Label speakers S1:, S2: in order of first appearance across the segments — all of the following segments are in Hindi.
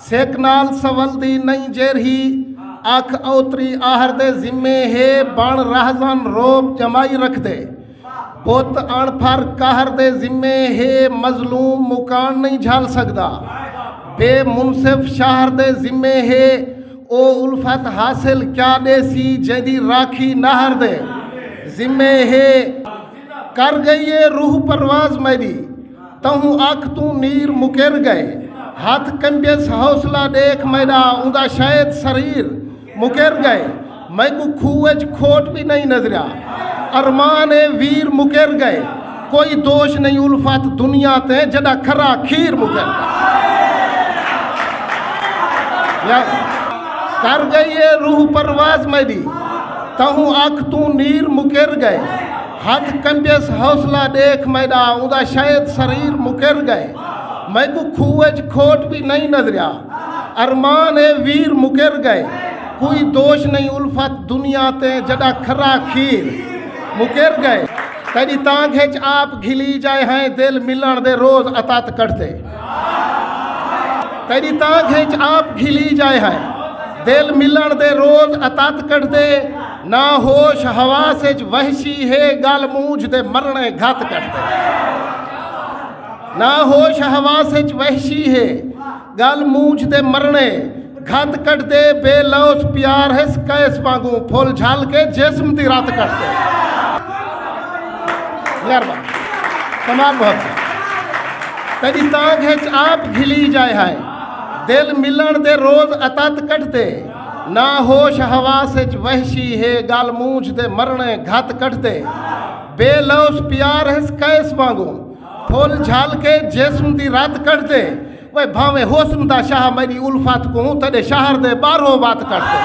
S1: सेकनाल सवलदी नहीं जेरही अख औतरी आहर दे जिम्मे है बण राहजान रोब जमाई रख दे पुत अणफर कहर दे जिम्मे है मजलूम मुकान नहीं झाल सकदा बे मुनसिफ शहर दे जिम्मे है ओ उल्फत हासिल क्या देसी जदी राखी नहर दे जिम्मे है कर गई ये रूह परवाज मेरी तहु आख तू नीर मुकेर गए हाथ कंबियस हौसला देख मेरा उदा शायद शरीर मुकेर गए मैं को खूज खोट भी नहीं नजरा अरमान वीर मुकेर गए कोई दोष नहीं उल्फत दुनिया ते जदा खरा खीर मुकेर कर गई ये रूह परवाज मेरी तहु आख तू नीर मुकेर गए हाथ कंबियस हौसला देख मेरा उदा शायद शरीर मुकेर गए मैं को खूज खोट भी नहीं नजरिया अरमान वीर मुकेर गए कोई दोष नहीं उल्फत दुनिया ते जदा खरा खीर मुकेर गए तेरी तांग हेच आप घिली जाए हैं दिल मिलन दे रोज अतात करते तेरी तांग हेच आप घिली जाए हैं दिल मिलन दे रोज अतात करते ना होश हवा से वहशी है गाल मूझ दे मरने घात करते ना होश हवा से वहशी है गाल मूझ दे मरने घात करते बेलौस प्यार है कैस मांगू फूल झाल के जिस्म दी रात करते यार बात तमाम बहुत तेरी तांग है आप घिली जाए है दिल मिलन दे रोज अतात कटते ना होश हवा से वहशी है गाल मूझ दे मरने घात कटते बेलौस प्यार है कैस मांगू फूल झाल के जिस्म दी रात कटते वह भावे होस्म दा शाह मेरी उल्फत को तदे शहर दे बारो बात करते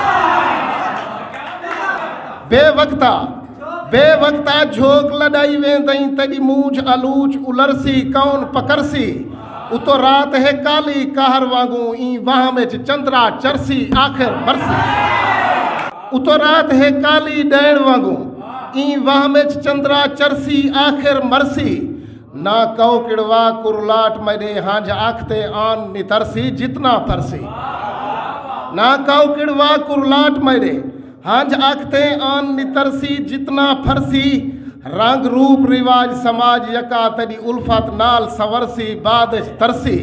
S1: बेवक्ता झोंक लड़ाई वेंदई तड़ी मूझ अलूच उलरसी कौन पकरसी उतो रात है काली कहर वांगू ई वहां में चंद्रा चरसी आखिर मरसी उतो रात है काली डैण वांगू ई वहां में चंद्रा चरसी आखिर मरसी ना कौ किड़वा कुरलाट मेरे हांज आखते आन नितरसी जितना फरसी ना कौ किड़वा कुरलाट मेरे हांज आखते आन नितरसी जितना फरसी रंग रूप रिवाज समाज यका तड़ी उल्फत नाल सवरसी बाद तरसी।